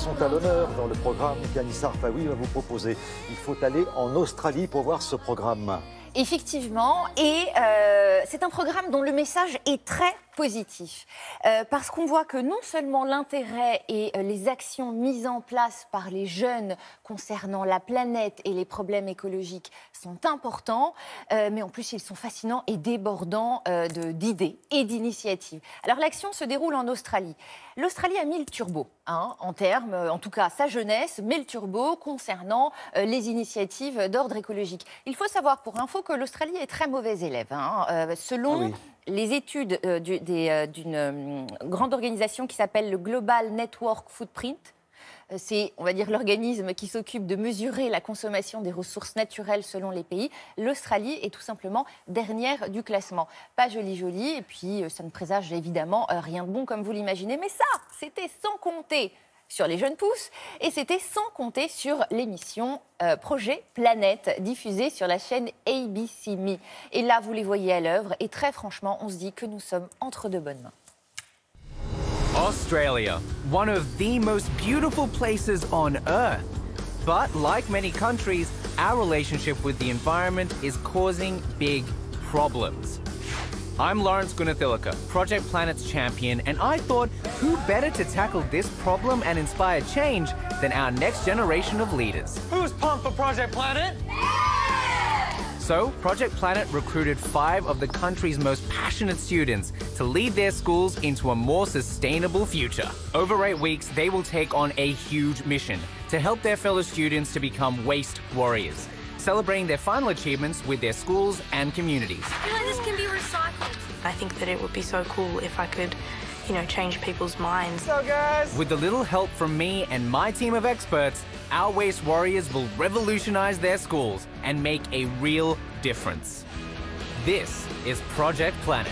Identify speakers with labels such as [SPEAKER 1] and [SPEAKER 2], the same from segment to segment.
[SPEAKER 1] sont à l'honneur dans le programme qu'Anissa Arfaoui va vous proposer. Il faut aller en Australie pour voir ce programme.
[SPEAKER 2] Effectivement, et c'est un programme dont le message est très positif, parce qu'on voit que non seulement l'intérêt et les actions mises en place par les jeunes concernant la planète et les problèmes écologiques sont importants, mais en plus ils sont fascinants et débordants d'idées et d'initiatives. Alors l'action se déroule en Australie. L'Australie a mis le turbo, en termes, en tout cas sa jeunesse, met le turbo concernant les initiatives d'ordre écologique. Il faut savoir pour info que l'Australie est très mauvais élève. Selon les études d'une grande organisation qui s'appelle le Global Network Footprint, c'est, on va dire, l'organisme qui s'occupe de mesurer la consommation des ressources naturelles selon les pays. L'Australie est tout simplement dernière du classement. Pas joli, et puis ça ne présage évidemment rien de bon comme vous l'imaginez. Mais ça, c'était sans compter sur les jeunes pousses, et c'était sans compter sur l'émission Projet Planète, diffusée sur la chaîne ABC Me. Et là, vous les voyez à l'œuvre, et très franchement, on se dit que nous sommes entre de bonnes mains.
[SPEAKER 3] Australia, one of the most beautiful places on Earth. But like many countries, our relationship with the environment is causing big problems. I'm Lawrence Gunathilaka, Project Planet's champion, and I thought, who better to tackle this problem and inspire change than our next generation of leaders?
[SPEAKER 4] Who's pumped for Project Planet?
[SPEAKER 3] So, Project Planet recruited 5 of the country's most passionate students to lead their schools into a more sustainable future. Over 8 weeks, they will take on a huge mission to help their fellow students to become waste warriors, celebrating their final achievements with their schools and communities.
[SPEAKER 5] I feel like this can be recycled. I think that it would be so cool if I could, change people's minds.
[SPEAKER 4] So guys,
[SPEAKER 3] With a little help from me and my team of experts, our waste warriors will revolutionize their schools and make a real difference. This is Project Planet.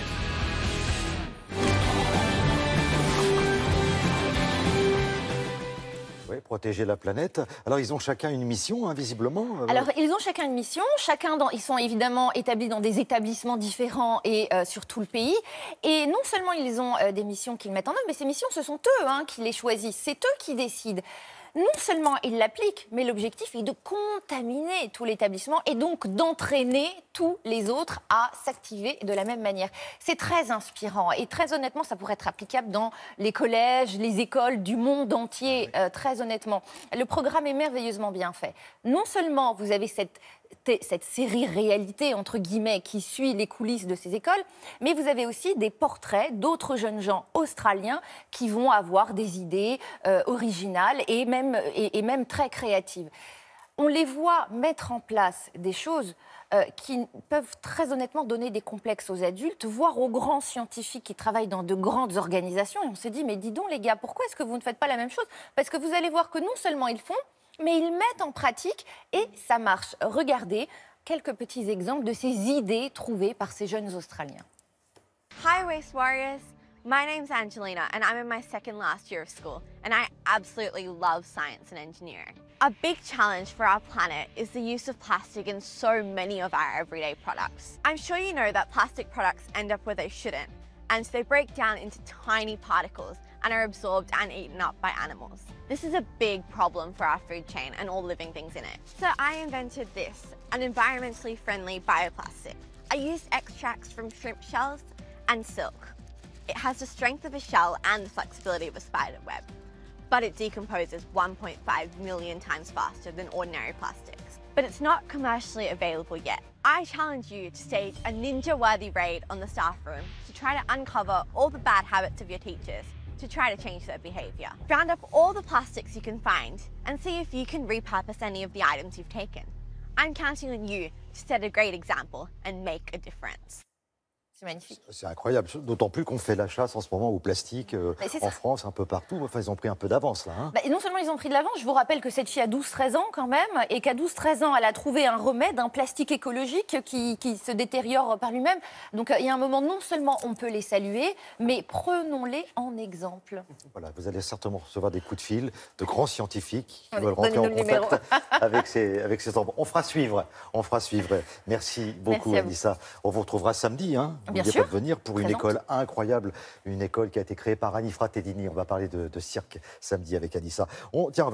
[SPEAKER 1] Oui, protéger la planète. Alors, ils ont chacun une mission, visiblement.
[SPEAKER 2] Alors, ils ont chacun une mission. Ils sont évidemment établis dans des établissements différents et sur tout le pays. Et non seulement ils ont des missions qu'ils mettent en œuvre, mais ces missions, ce sont eux qui les choisissent. C'est eux qui décident. Non seulement ils l'appliquent, mais l'objectif est de contaminer tout l'établissement et donc d'entraîner tous les autres à s'activer de la même manière. C'est très inspirant et très honnêtement, ça pourrait être applicable dans les collèges, les écoles du monde entier, très honnêtement. Le programme est merveilleusement bien fait. Non seulement vous avez cette série réalité, entre guillemets, qui suit les coulisses de ces écoles, mais vous avez aussi des portraits d'autres jeunes gens australiens qui vont avoir des idées originales et même très créatives. On les voit mettre en place des choses qui peuvent très honnêtement donner des complexes aux adultes, voire aux grands scientifiques qui travaillent dans de grandes organisations. Et on se dit, mais dis donc les gars, pourquoi est-ce que vous ne faites pas la même chose? Parce que vous allez voir que non seulement ils font, mais ils mettent en pratique et ça marche. Regardez quelques petits exemples de ces idées trouvées par ces jeunes Australiens.
[SPEAKER 6] Hi Waste Warriors, my name's Angelina and I'm in my second last year of school and I absolutely love science and engineering. A big challenge for our planet is the use of plastic in so many of our everyday products. I'm sure you know that plastic products end up where they shouldn't, and they break down into tiny particles and are absorbed and eaten up by animals. This is a big problem for our food chain and all living things in it. So I invented this, an environmentally friendly bioplastic. I used extracts from shrimp shells and silk. It has the strength of a shell and the flexibility of a spider web, but it decomposes 1.5 million times faster than ordinary plastics. But it's not commercially available yet. I challenge you to stage a ninja-worthy raid on the staff room to try to uncover all the bad habits of your teachers, to try to change their behaviour. Round up all the plastics you can find and see if you can repurpose any of the items you've taken. I'm counting on you to set a great example and make a difference.
[SPEAKER 2] C'est magnifique.
[SPEAKER 1] C'est incroyable, d'autant plus qu'on fait la chasse en ce moment au plastique en France, un peu partout. Enfin, ils ont pris un peu d'avance, là.
[SPEAKER 2] Et non seulement ils ont pris de l'avance, je vous rappelle que cette fille a 12-13 ans quand même, et qu'à 12-13 ans, elle a trouvé un remède, un plastique écologique qui se détériore par lui-même. Donc il y a un moment, non seulement on peut les saluer, mais prenons-les en exemple.
[SPEAKER 1] Voilà, vous allez certainement recevoir des coups de fil de grands scientifiques qui veulent rentrer en contact avec ces enfants. On fera suivre. Merci beaucoup, Anissa. On vous retrouvera samedi, n'oubliez
[SPEAKER 2] sûr.
[SPEAKER 1] pas de venir pour une
[SPEAKER 2] Présente.
[SPEAKER 1] école incroyable, une école qui a été créée par Annie Fratellini. On va parler de cirque samedi avec Anissa. Tiens, on va